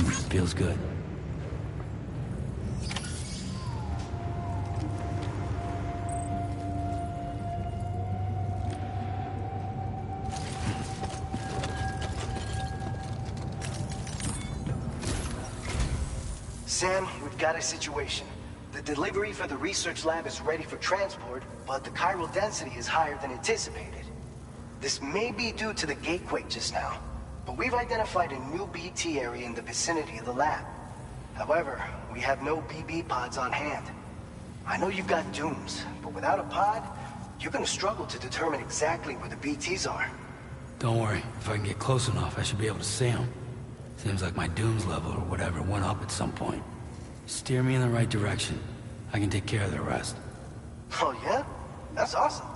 Feels good. Sam, we've got a situation. The delivery for the research lab is ready for transport, but the chiral density is higher than anticipated. This may be due to the gatequake just now, but we've identified a new BT area in the vicinity of the lab. However, we have no BB pods on hand. I know you've got dooms, but without a pod, you're gonna struggle to determine exactly where the BTs are. Don't worry. If I can get close enough, I should be able to see them. Seems like my dooms level or whatever went up at some point. Steer me in the right direction. I can take care of the rest. Oh yeah? That's awesome.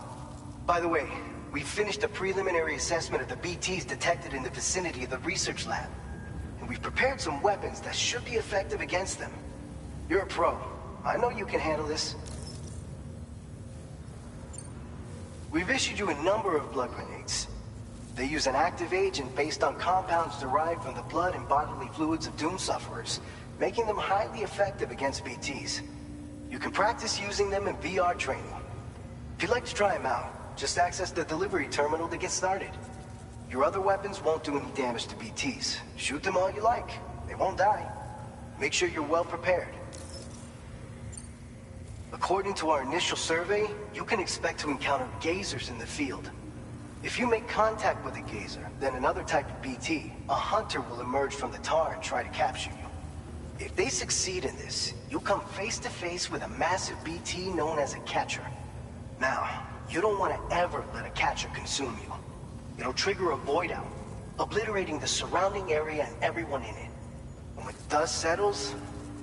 By the way, we finished a preliminary assessment of the BTs detected in the vicinity of the research lab. And we've prepared some weapons that should be effective against them. You're a pro. I know you can handle this. We've issued you a number of blood grenades. They use an active agent based on compounds derived from the blood and bodily fluids of Doom sufferers, making them highly effective against BTs. You can practice using them in VR training. If you'd like to try them out, just access the delivery terminal to get started. Your other weapons won't do any damage to BTs. Shoot them all you like. They won't die. Make sure you're well prepared. According to our initial survey, you can expect to encounter gazers in the field. If you make contact with a gazer, then another type of BT, a hunter will emerge from the tar and try to capture you. If they succeed in this, you'll come face to face with a massive BT known as a catcher. Now, you don't want to ever let a catcher consume you. It'll trigger a void out, obliterating the surrounding area and everyone in it. And when dust settles,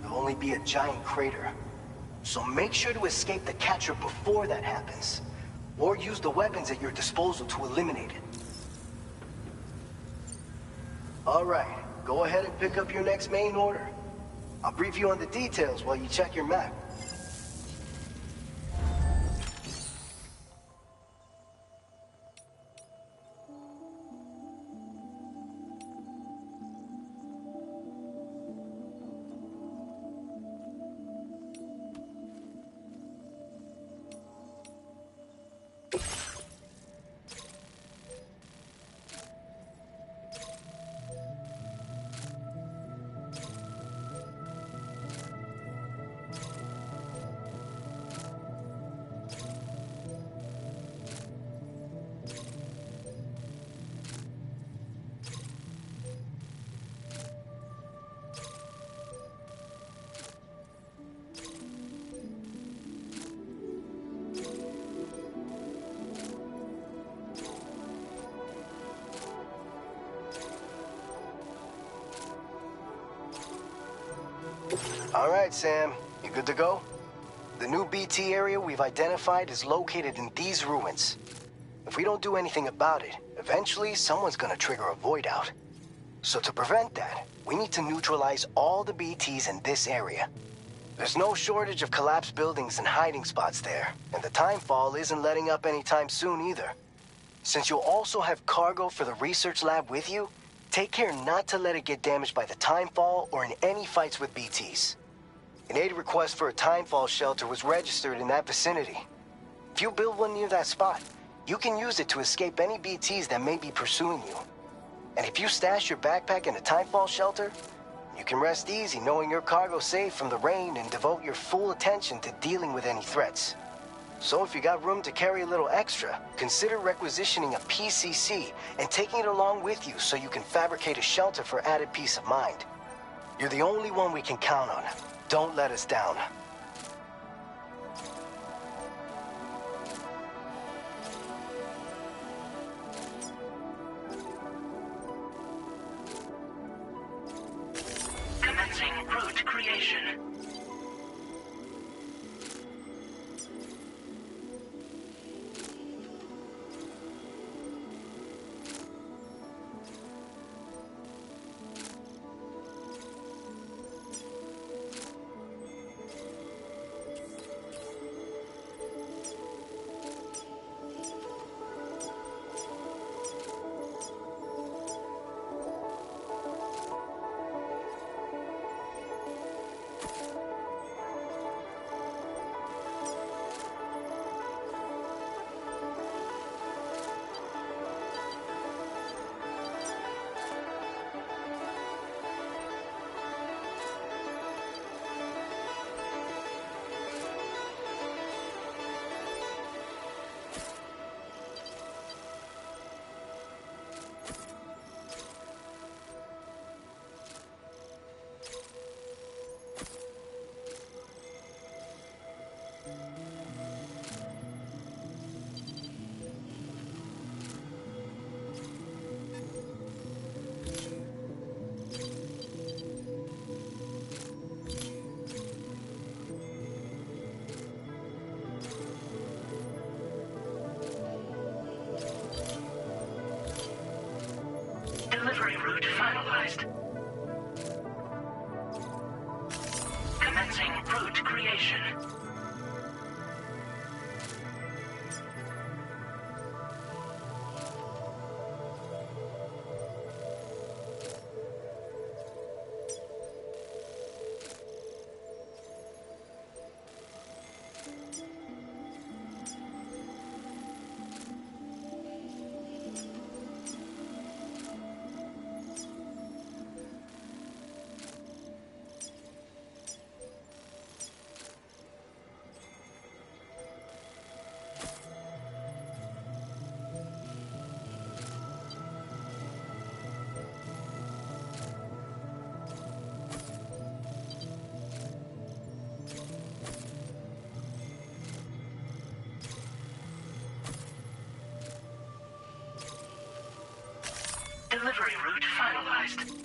there'll only be a giant crater. So make sure to escape the catcher before that happens, or use the weapons at your disposal to eliminate it. All right, go ahead and pick up your next main order. I'll brief you on the details while you check your map. All right, Sam. You good to go? The new BT area we've identified is located in these ruins. If we don't do anything about it, eventually someone's gonna trigger a void out. So to prevent that, we need to neutralize all the BTs in this area. There's no shortage of collapsed buildings and hiding spots there, and the timefall isn't letting up anytime soon either. Since you'll also have cargo for the research lab with you, take care not to let it get damaged by the timefall or in any fights with BTs. An aid request for a timefall shelter was registered in that vicinity. If you build one near that spot, you can use it to escape any BTs that may be pursuing you. And if you stash your backpack in a timefall shelter, you can rest easy knowing your cargo's safe from the rain and devote your full attention to dealing with any threats. So if you got room to carry a little extra, consider requisitioning a PCC and taking it along with you so you can fabricate a shelter for added peace of mind. You're the only one we can count on. Don't let us down. Commencing route creation. Delivery route finalized. Commencing route creation. Delivery route finalized.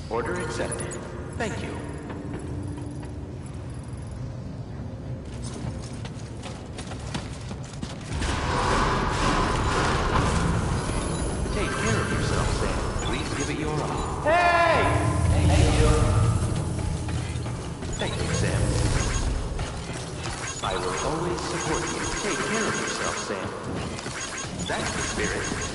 Order accepted. Thank you. Take care of yourself, Sam. Please give it your all. Hey! Thank you. Thank you, Sam. I will always support you. Take care of yourself, Sam. That's the spirit.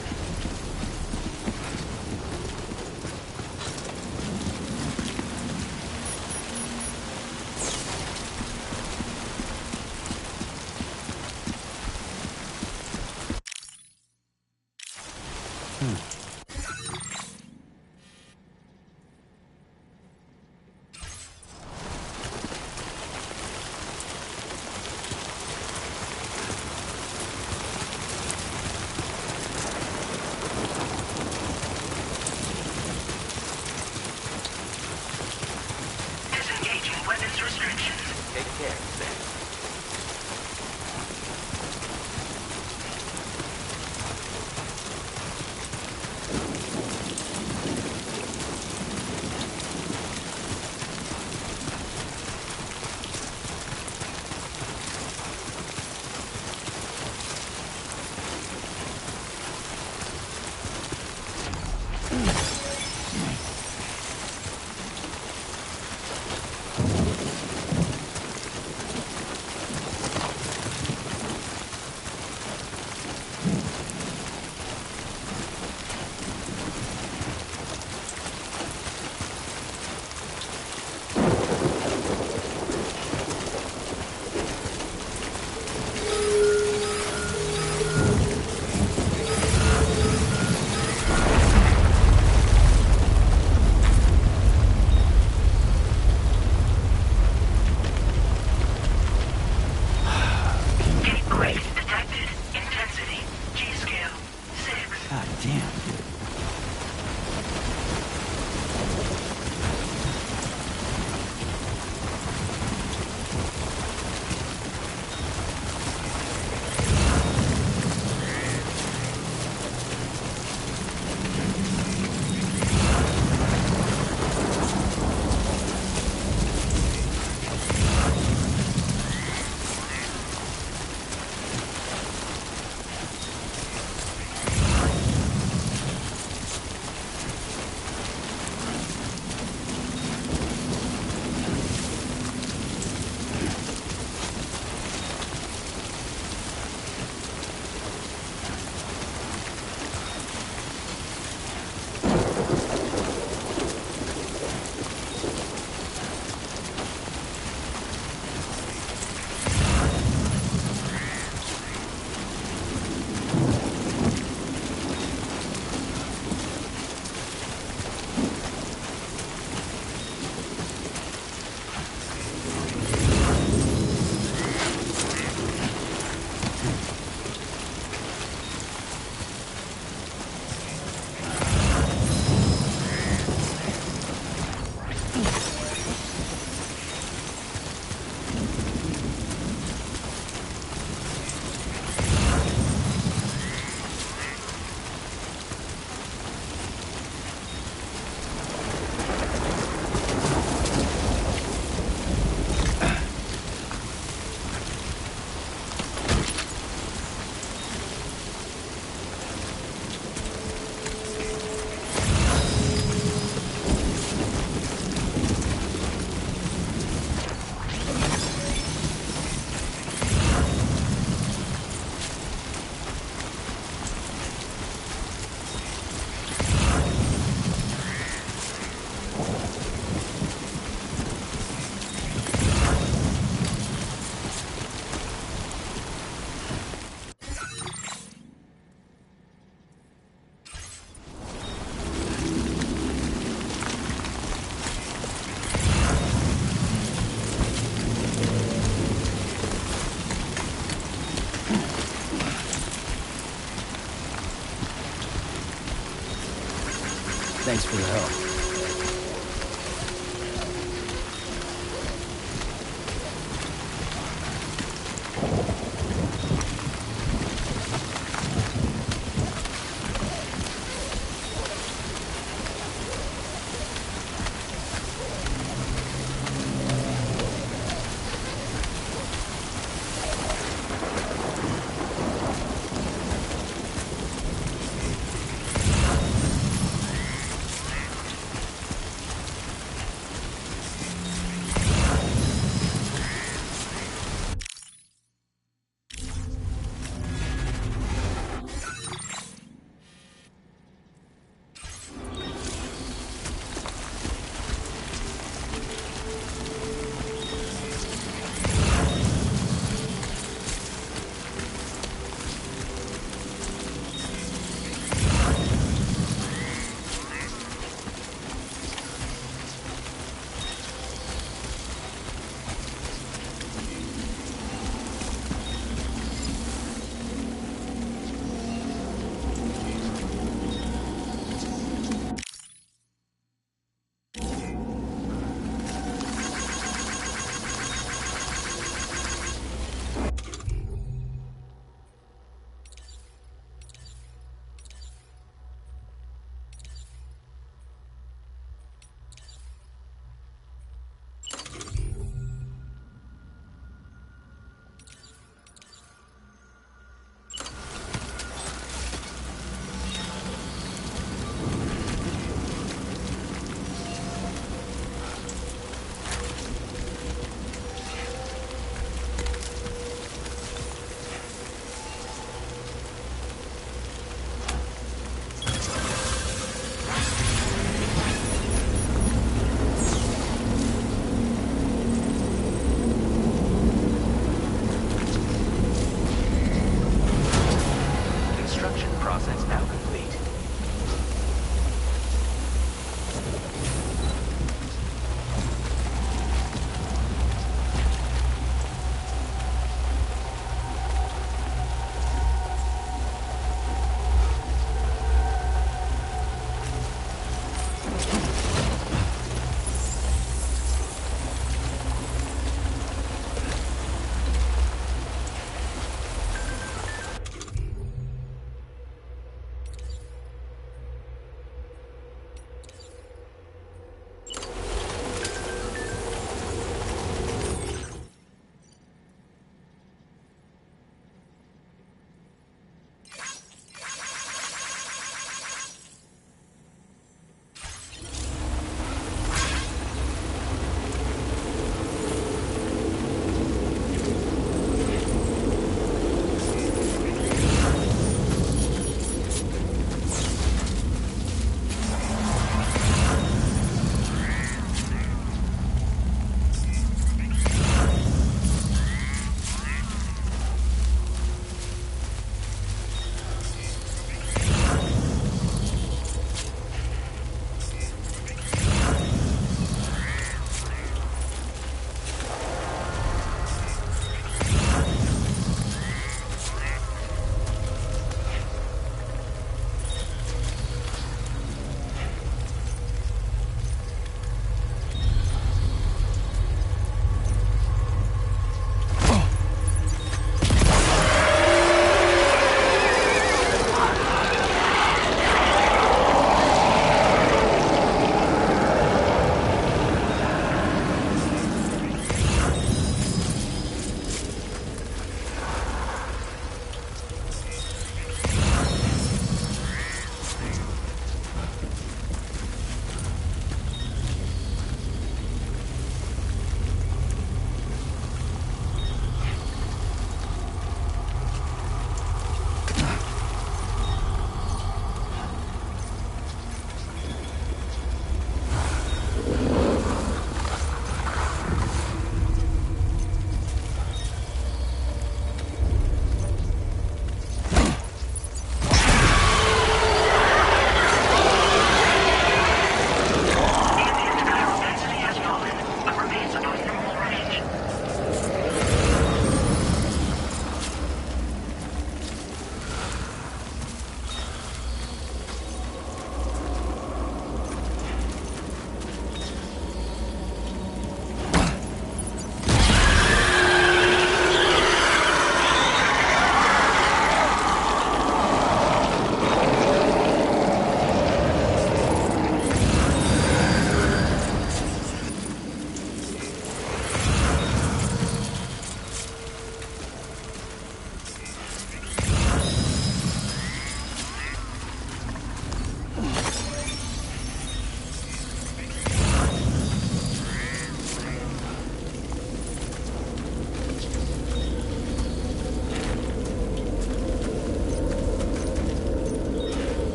Thanks for the help.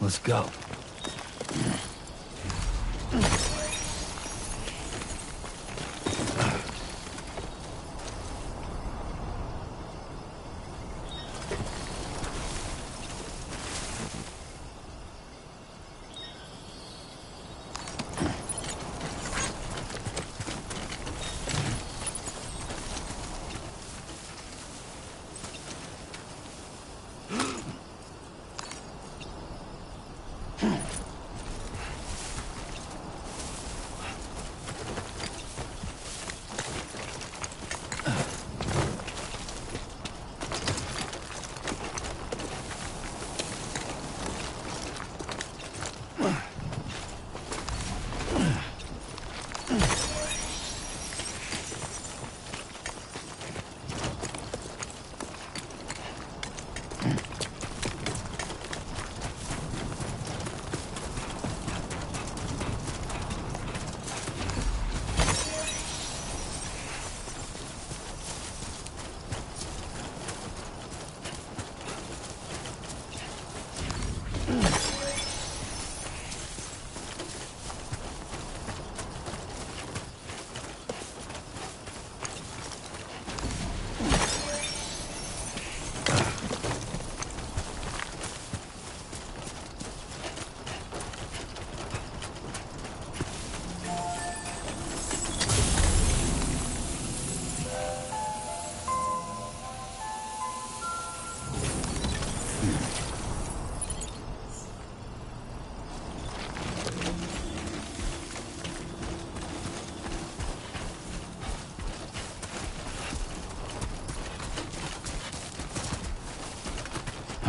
Let's go.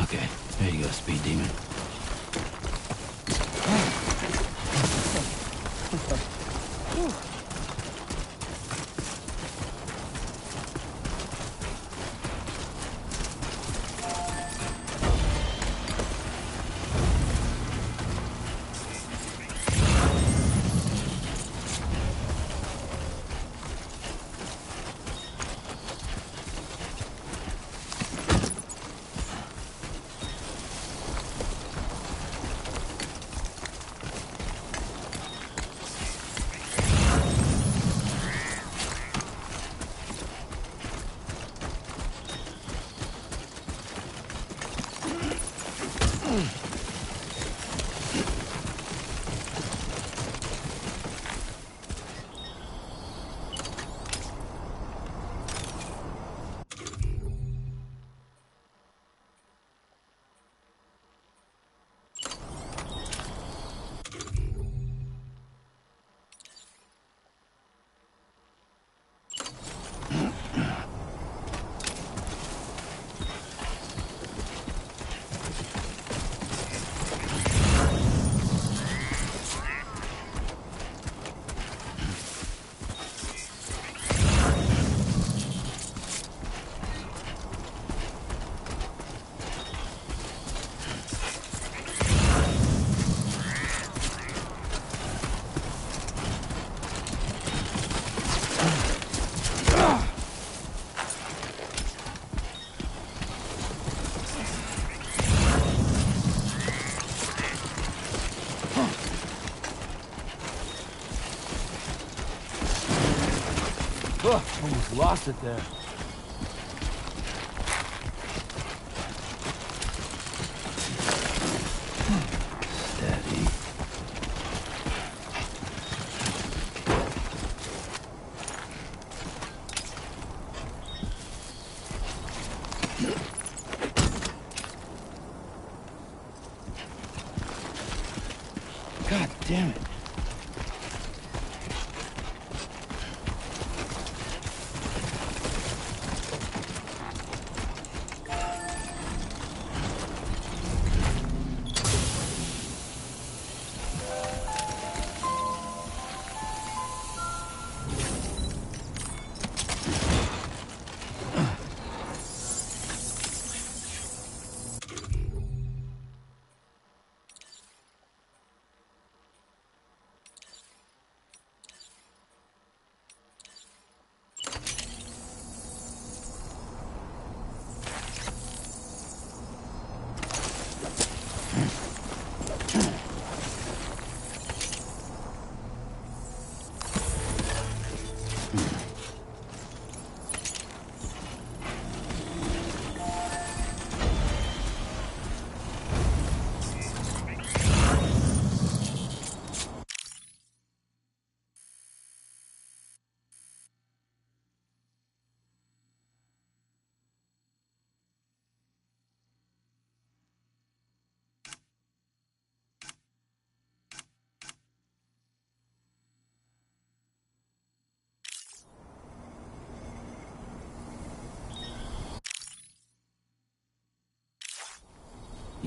Okay, there you go, Speed Demon. Ugh, almost lost it there. Steady. God damn it.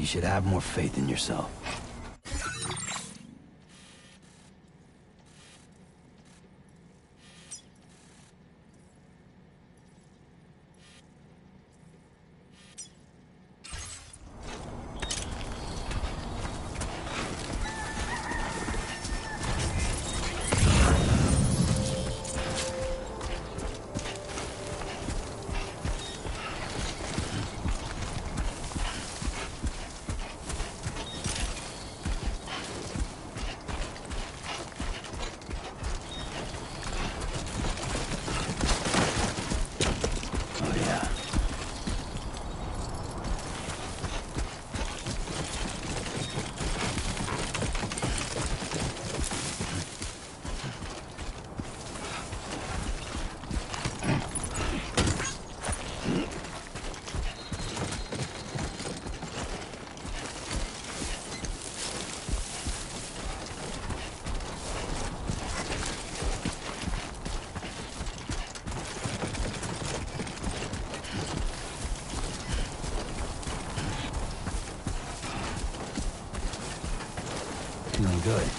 You should have more faith in yourself. Feeling good.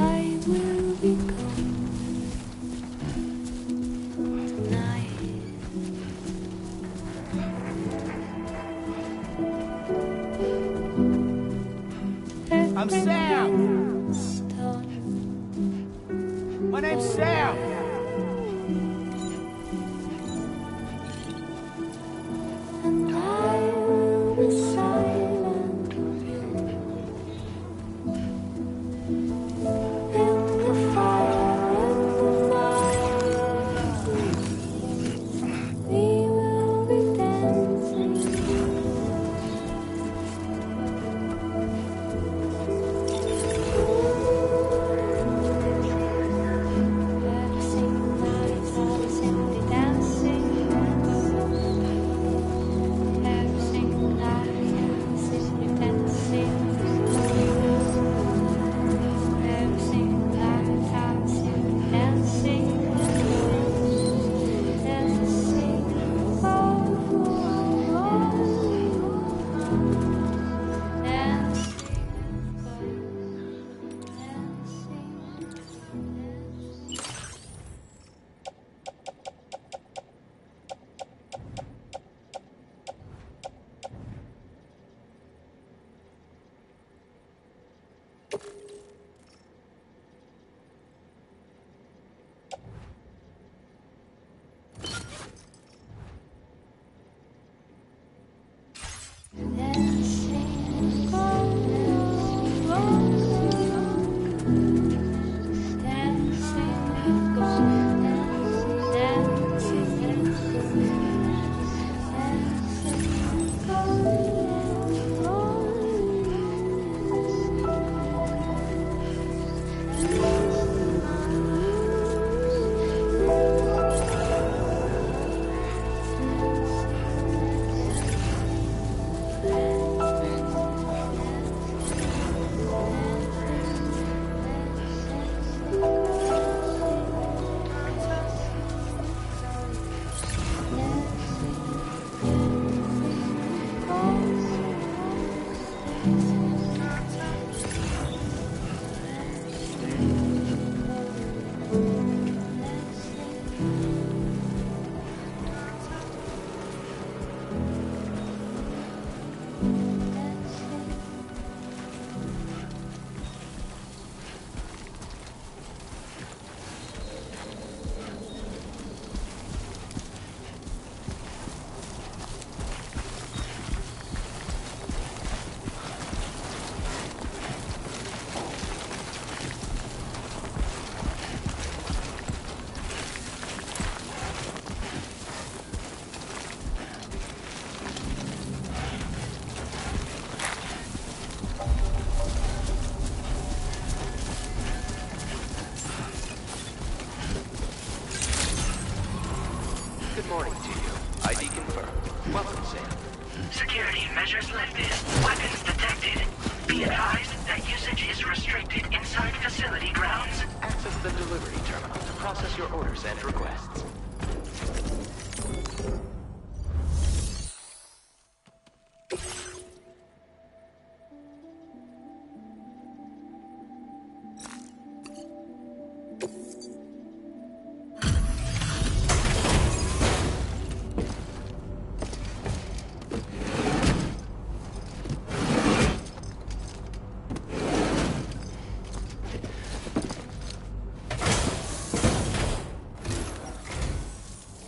I will be gone tonight. I'm Sam! Everything's done. My name's Sam! And I will be silent of you. In the fire, we will be dancing. Every single night I was simply dancing. warning to you. ID confirmed. Welcome, Sam. Security measures lifted. Weapons detected. Be advised that usage is restricted inside facility grounds. Access the delivery terminal to process your orders and requests.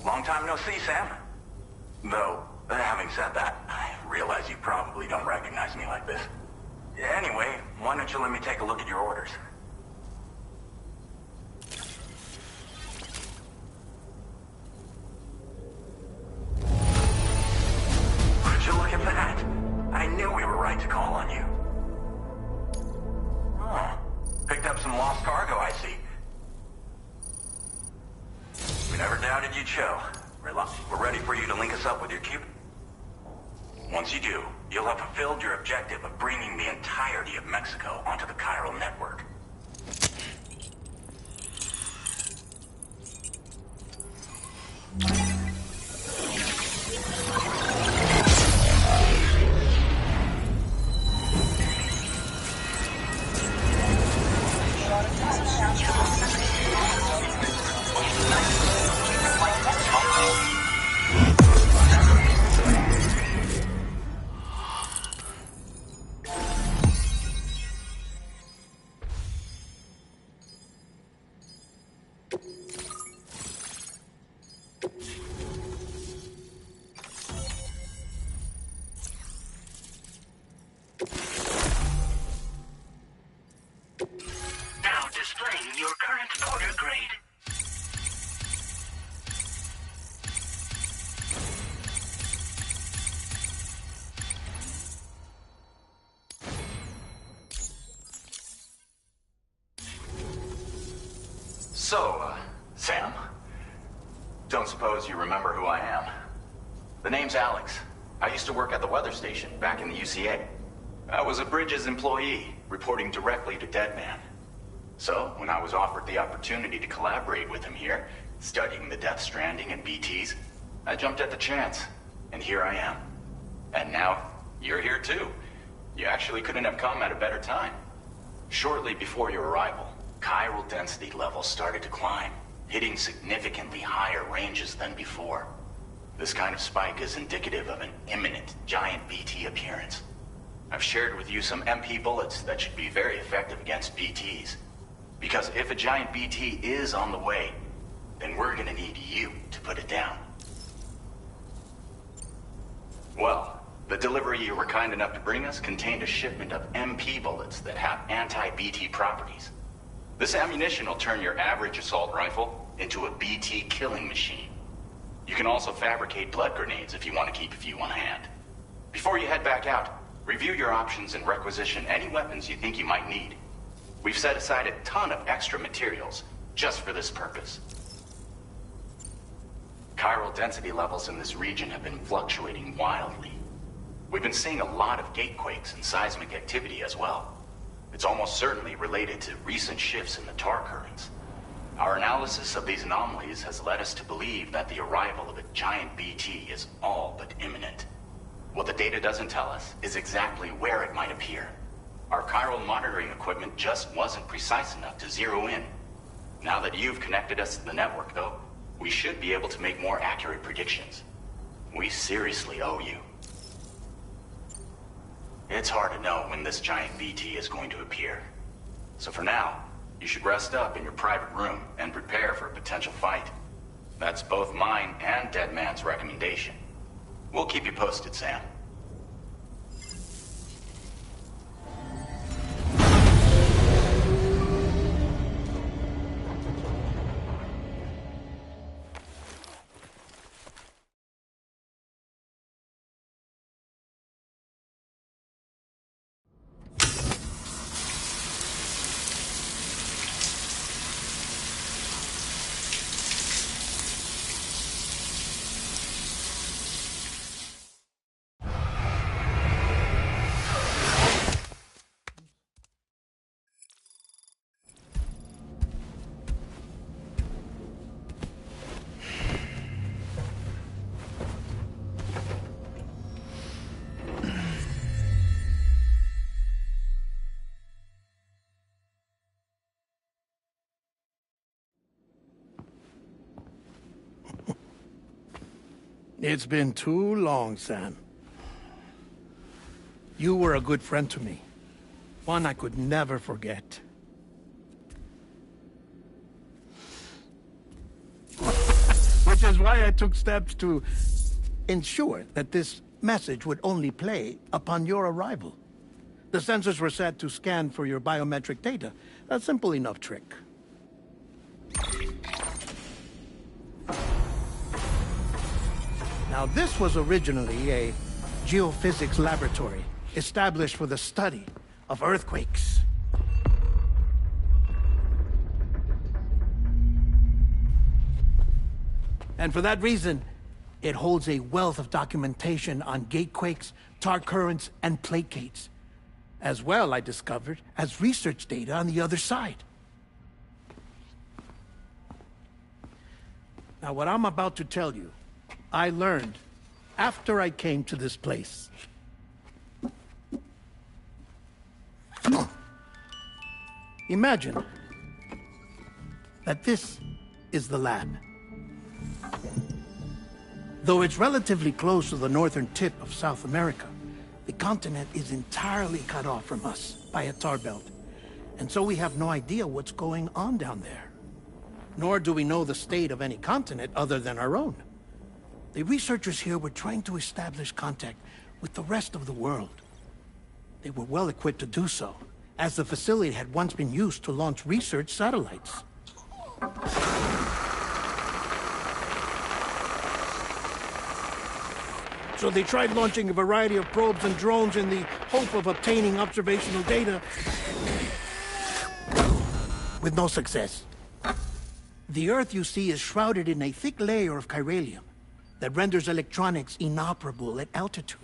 Long time no see, Sam. Though, having said that, I realize you probably don't recognize me like this. Anyway, why don't you let me take a look at your orders? Would you look at that? I knew we were right to call on you. Oh, picked up some lost cargo, I see. We never doubted you'd show. We're ready for you to link us up with your cube. Once you do, you'll have fulfilled your objective of bringing the entirety of Mexico onto the chiral network. Now displaying your current order grade. So, Sam, don't suppose you remember who I am? The name's Alex. I used to work at the weather station back in the UCA. I was a Bridges employee, reporting directly to Deadman. So, when I was offered the opportunity to collaborate with him here, studying the Death Stranding and BTs, I jumped at the chance, and here I am. And now, you're here too. You actually couldn't have come at a better time. Shortly before your arrival, chiral density levels started to climb, hitting significantly higher ranges than before. This kind of spike is indicative of an imminent giant BT appearance. I've shared with you some MP bullets that should be very effective against BTs. Because if a giant BT is on the way, then we're gonna need you to put it down. Well, the delivery you were kind enough to bring us contained a shipment of MP bullets that have anti-BT properties. This ammunition will turn your average assault rifle into a BT killing machine. You can also fabricate blood grenades if you want to keep a few on hand. Before you head back out, review your options and requisition any weapons you think you might need. We've set aside a ton of extra materials just for this purpose. Chiral density levels in this region have been fluctuating wildly. We've been seeing a lot of gatequakes and seismic activity as well. It's almost certainly related to recent shifts in the tar currents. Our analysis of these anomalies has led us to believe that the arrival of a giant BT is all but imminent. What the data doesn't tell us is exactly where it might appear. Our chiral monitoring equipment just wasn't precise enough to zero in. Now that you've connected us to the network, though, we should be able to make more accurate predictions. We seriously owe you. It's hard to know when this giant BT is going to appear. So for now, you should rest up in your private room and prepare for a potential fight. That's both mine and Deadman's recommendation. We'll keep you posted, Sam. It's been too long, Sam. You were a good friend to me. One I could never forget. Which is why I took steps to ensure that this message would only play upon your arrival. The sensors were set to scan for your biometric data. A simple enough trick. Now, this was originally a geophysics laboratory established for the study of earthquakes. And for that reason, it holds a wealth of documentation on gatequakes, tar currents, and placates. As well, I discovered, as research data on the other side. Now, what I'm about to tell you, I learned after I came to this place. Imagine that this is the lab. Though it's relatively close to the northern tip of South America, the continent is entirely cut off from us by a tar belt. And so we have no idea what's going on down there. Nor do we know the state of any continent other than our own. The researchers here were trying to establish contact with the rest of the world. They were well equipped to do so, as the facility had once been used to launch research satellites. So they tried launching a variety of probes and drones in the hope of obtaining observational data, with no success. The Earth, you see, is shrouded in a thick layer of chiralium that renders electronics inoperable at altitude.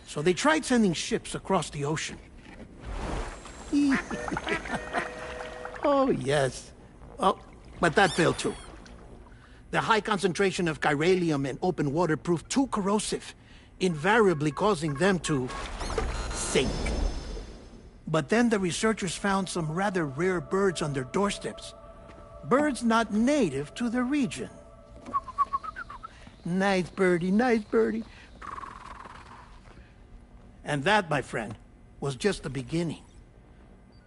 So they tried sending ships across the ocean. Oh, yes. Oh, but that failed too. The high concentration of chiralium in open water proved too corrosive, invariably causing them to sink. But then the researchers found some rather rare birds on their doorsteps. Birds not native to the region. Nice birdie, nice birdie. And that, my friend, was just the beginning.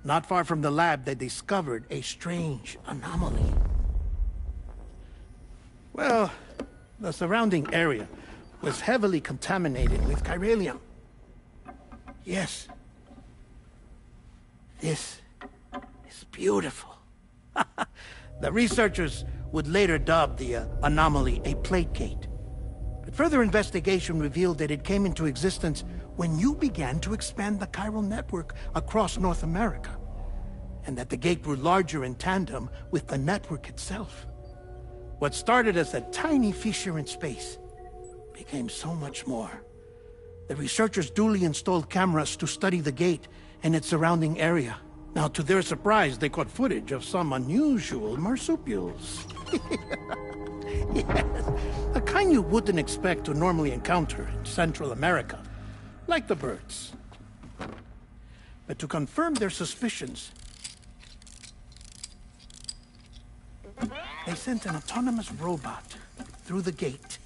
Not far from the lab, they discovered a strange anomaly. Well, the surrounding area was heavily contaminated with chiralium. Yes. This is beautiful. The researchers would later dub the anomaly a plate gate. But further investigation revealed that it came into existence when you began to expand the chiral network across North America, and that the gate grew larger in tandem with the network itself. What started as a tiny fissure in space became so much more. The researchers duly installed cameras to study the gate and its surrounding area. Now, to their surprise, they caught footage of some unusual marsupials. Yes, a kind you wouldn't expect to normally encounter in Central America, like the birds. But to confirm their suspicions, they sent an autonomous robot through the gate.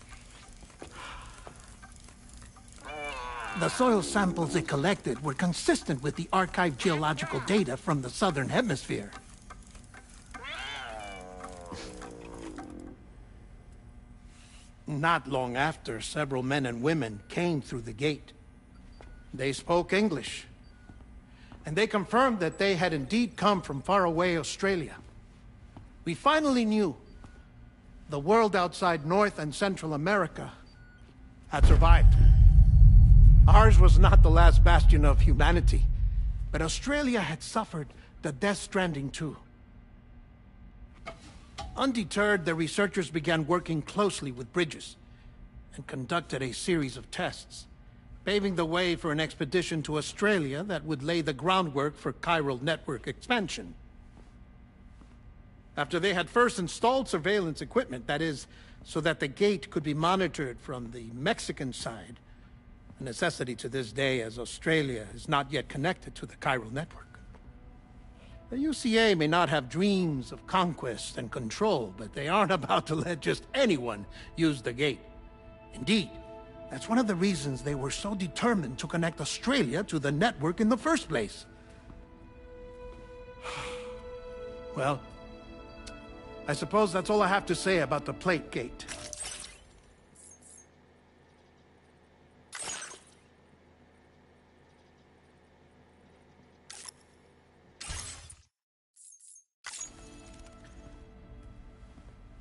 The soil samples they collected were consistent with the archived geological data from the southern hemisphere. Not long after, several men and women came through the gate. They spoke English, and they confirmed that they had indeed come from faraway Australia. We finally knew the world outside North and Central America had survived. Ours was not the last bastion of humanity, but Australia had suffered the death stranding too. Undeterred, the researchers began working closely with Bridges and conducted a series of tests, paving the way for an expedition to Australia that would lay the groundwork for chiral network expansion. After they had first installed surveillance equipment, that is, so that the gate could be monitored from the Mexican side, a necessity to this day as Australia is not yet connected to the chiral network. The UCA may not have dreams of conquest and control, but they aren't about to let just anyone use the gate. Indeed, that's one of the reasons they were so determined to connect Australia to the network in the first place. Well, I suppose that's all I have to say about the plate gate.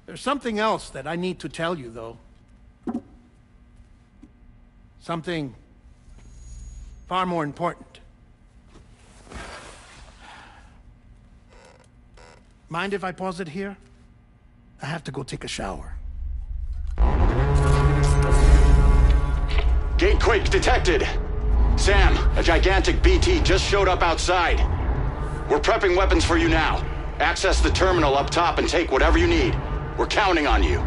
There's something else that I need to tell you, though. Something far more important. Mind if I pause it here? I have to go take a shower. Gate quake detected. Sam, a gigantic BT just showed up outside. We're prepping weapons for you now. Access the terminal up top and take whatever you need. We're counting on you.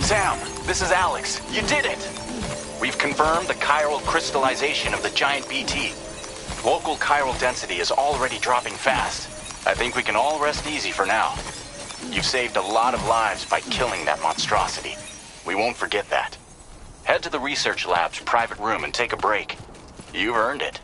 Sam, this is Alex. You did it! We've confirmed the chiral crystallization of the giant BT. Local chiral density is already dropping fast. I think we can all rest easy for now. You've saved a lot of lives by killing that monstrosity. We won't forget that. Head to the research lab's private room and take a break. You've earned it.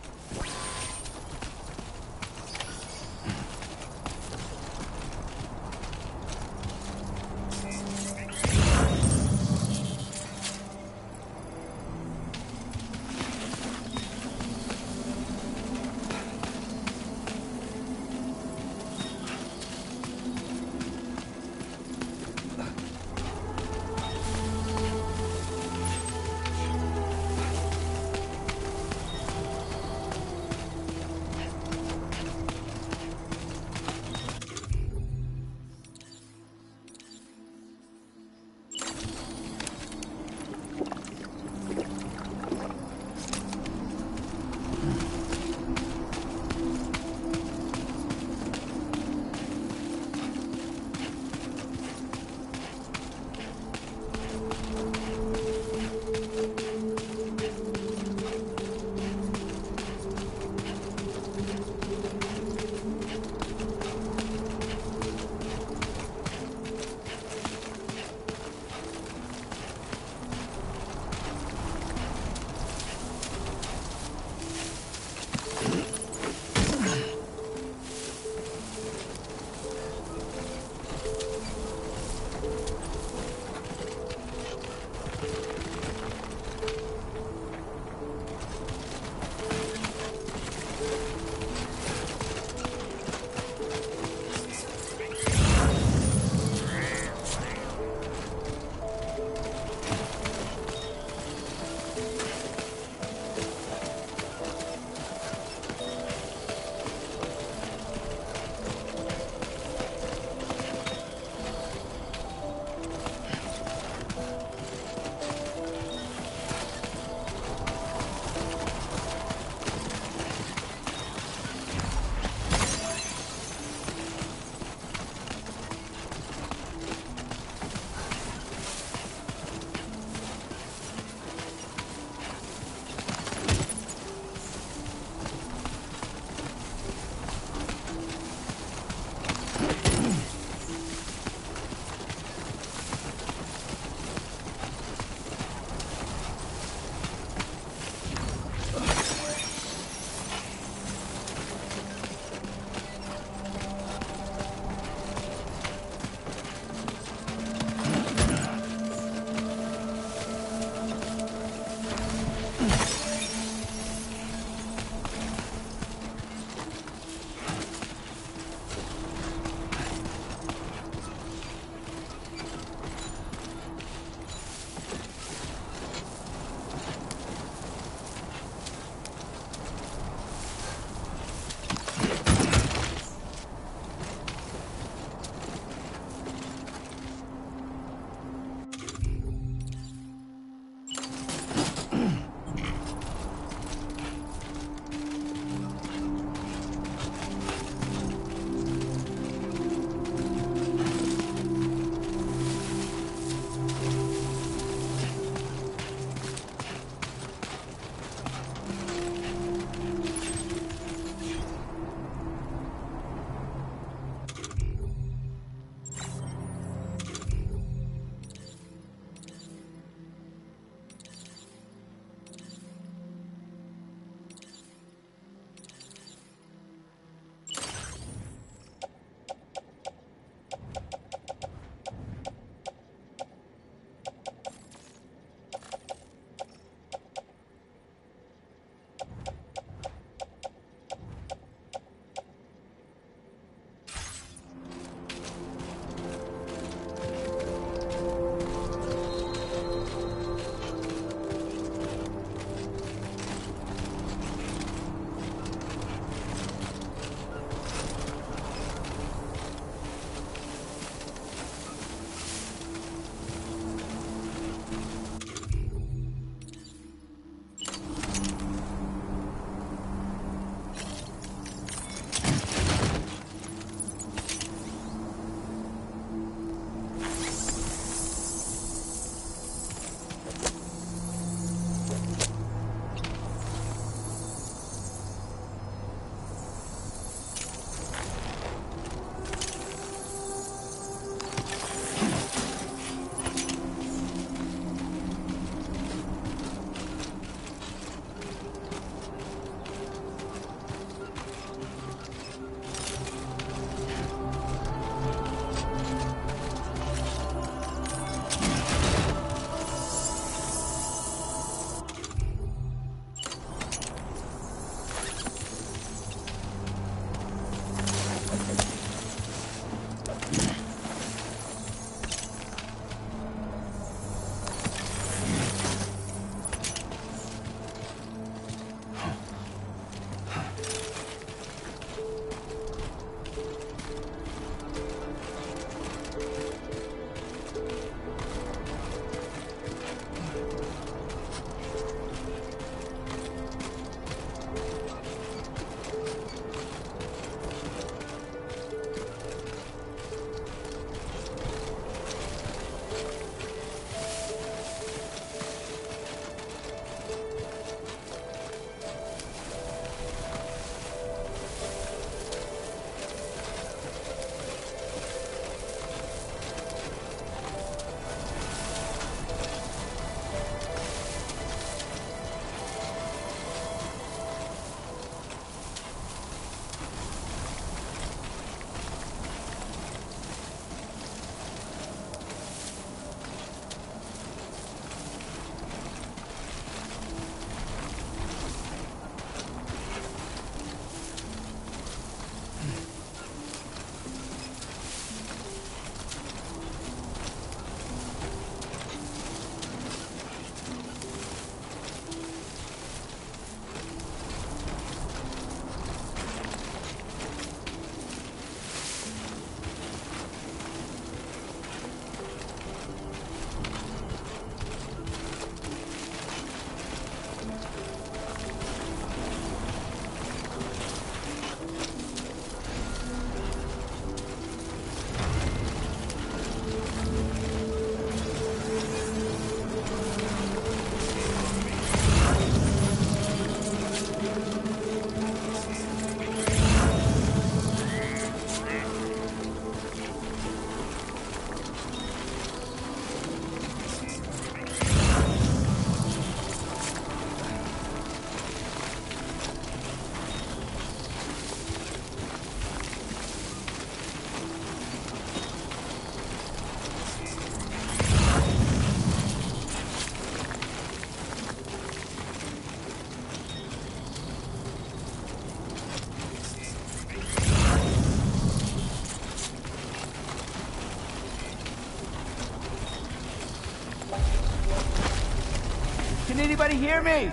Can anybody hear me?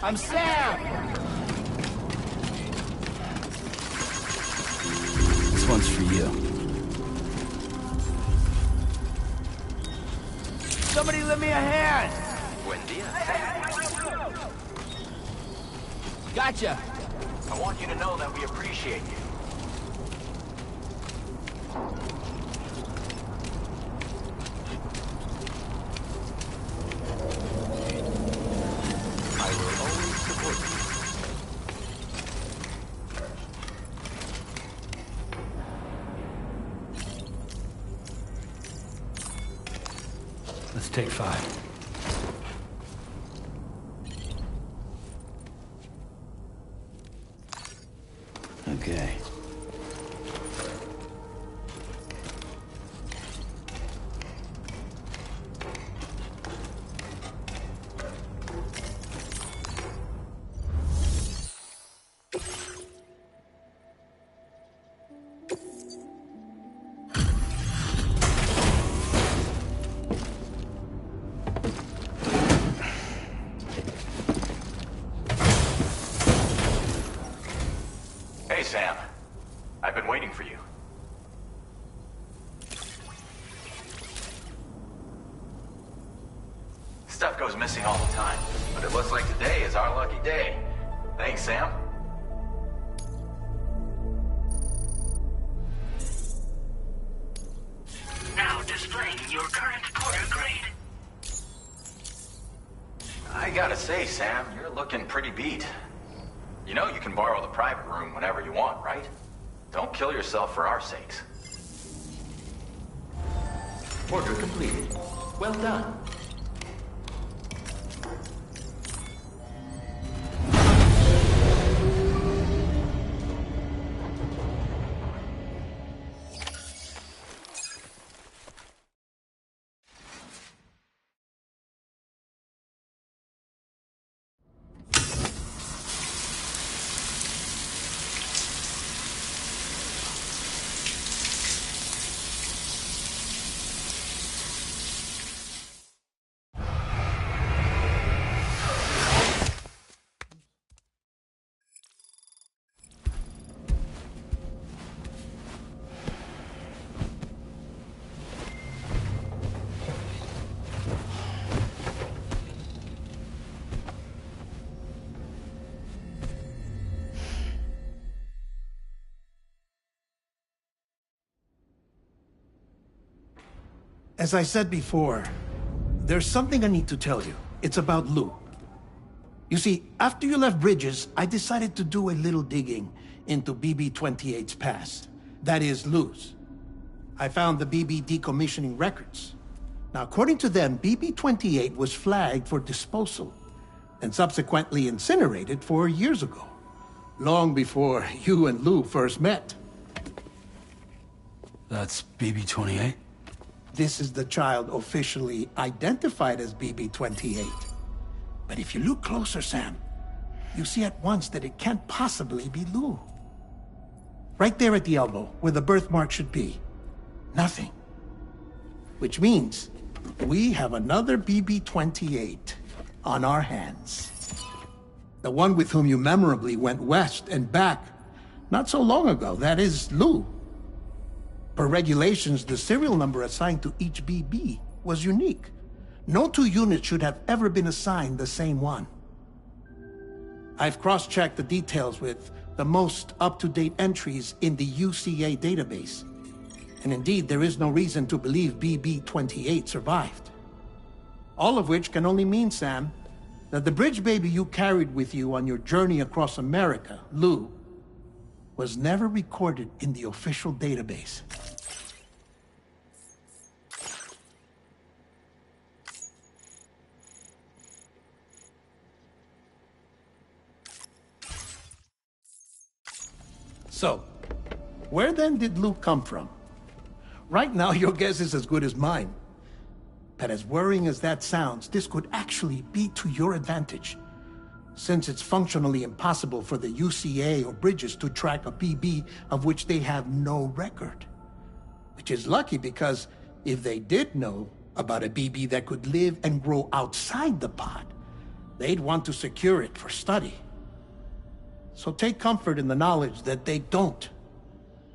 I'm Sam! This one's for you. Somebody lend me a hand! Buen dia. Gotcha! I want you to know that we appreciate you. I will always support you. Let's take 5. Okay. Hey, Sam. I've been waiting for you. Stuff goes missing all the time, but it looks like today is our lucky day. Thanks, Sam. Now displaying your current porter grade. I gotta say, Sam, you're looking pretty beat. You know you can borrow the private room whenever you want, right? Don't kill yourself for our sakes. Order completed. Well done. As I said before, there's something I need to tell you. It's about Lou. You see, after you left Bridges, I decided to do a little digging into BB-28's past. That is, Lou's. I found the BB decommissioning records. Now, according to them, BB-28 was flagged for disposal and subsequently incinerated 4 years ago, long before you and Lou first met. That's BB-28? This is the child officially identified as BB-28. But if you look closer, Sam, you see at once that it can't possibly be Lou. Right there at the elbow, where the birthmark should be. Nothing. Which means we have another BB-28 on our hands. The one with whom you memorably went west and back not so long ago, that is Lou. Per regulations, the serial number assigned to each BB was unique. No 2 units should have ever been assigned the same one. I've cross-checked the details with the most up-to-date entries in the UCA database. And indeed, there is no reason to believe BB-28 survived. All of which can only mean, Sam, that the bridge baby you carried with you on your journey across America, Lou, was never recorded in the official database. So, where then did Lou come from? Right now, your guess is as good as mine. But as worrying as that sounds, this could actually be to your advantage, since it's functionally impossible for the UCA or Bridges to track a BB of which they have no record. Which is lucky, because if they did know about a BB that could live and grow outside the pod, they'd want to secure it for study. So take comfort in the knowledge that they don't.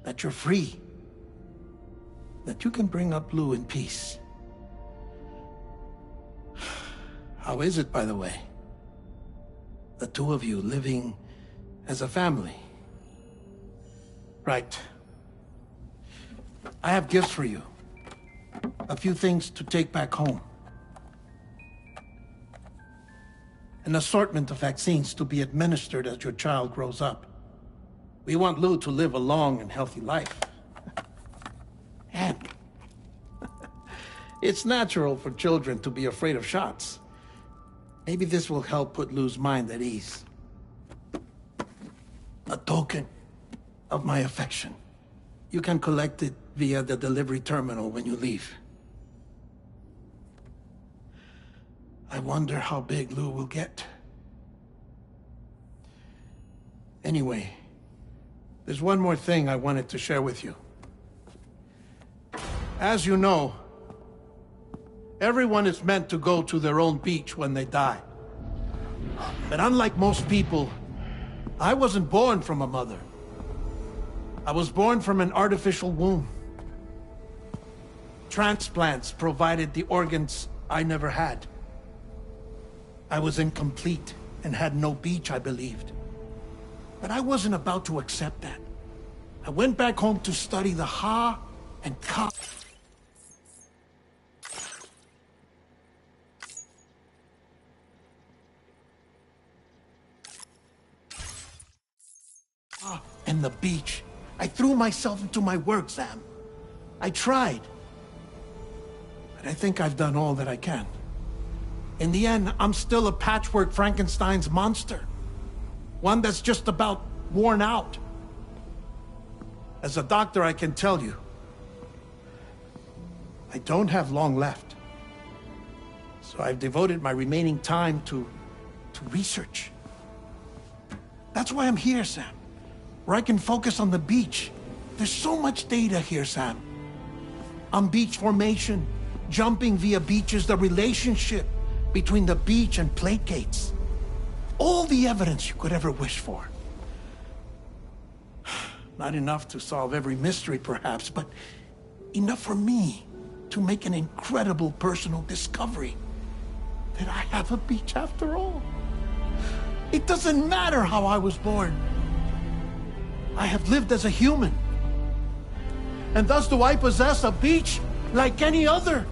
That you're free. That you can bring up Lou in peace. How is it, by the way? The two of you living as a family. Right. I have gifts for you. A few things to take back home. An assortment of vaccines to be administered as your child grows up. We want Lou to live a long and healthy life. And it's natural for children to be afraid of shots. Maybe this will help put Lou's mind at ease. A token of my affection. You can collect it via the delivery terminal when you leave. I wonder how big Lou will get. Anyway, there's one more thing I wanted to share with you. As you know, everyone is meant to go to their own beach when they die. But unlike most people, I wasn't born from a mother. I was born from an artificial womb. Transplants provided the organs I never had. I was incomplete and had no beach, I believed. But I wasn't about to accept that. I went back home to study the Ha and Ka. And the beach. I threw myself into my work, Sam. I tried. But I think I've done all that I can. In the end, I'm still a patchwork Frankenstein's monster. One that's just about worn out. As a doctor, I can tell you, I don't have long left. So I've devoted my remaining time to research. That's why I'm here, Sam. Where I can focus on the beach. There's so much data here, Sam. On beach formation, jumping via beaches, the relationship between the beach and plate gates. All the evidence you could ever wish for. Not enough to solve every mystery, perhaps, but enough for me to make an incredible personal discovery. That I have a beach after all. It doesn't matter how I was born. I have lived as a human. And thus do I possess a beach like any other.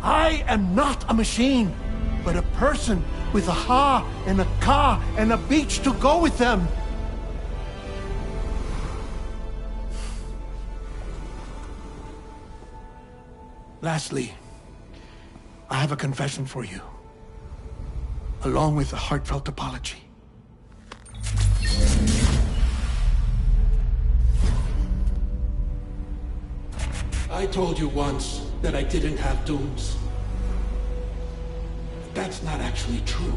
I am not a machine, but a person with a Ha and a Ka and a beach to go with them. Lastly, I have a confession for you, along with a heartfelt apology. I told you once that I didn't have dooms. But that's not actually true.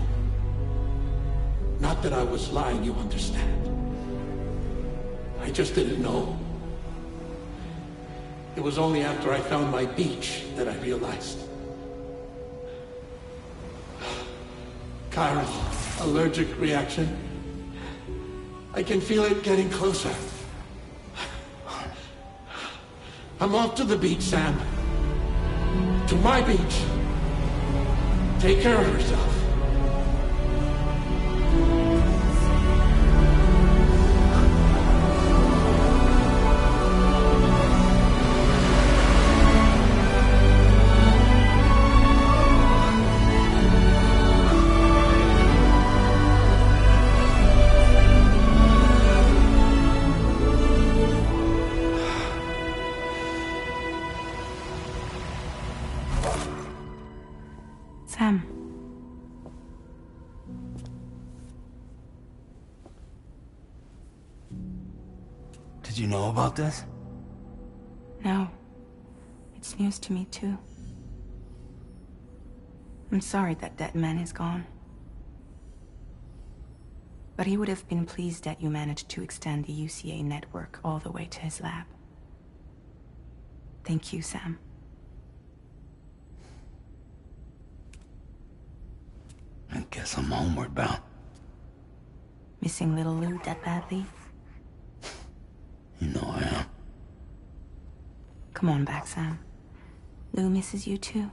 Not that I was lying, you understand. I just didn't know. It was only after I found my beach that I realized. Kyra's allergic reaction. I can feel it getting closer. I'm off to the beach, Sam. To my beach. Take care of yourself. Sam. Did you know about this? No. It's news to me, too. I'm sorry that that man is gone. But he would have been pleased that you managed to extend the UCA network all the way to his lab. Thank you, Sam. Guess I'm homeward bound. Missing little Lou that badly? You know I am. Come on back, Sam. Lou misses you too.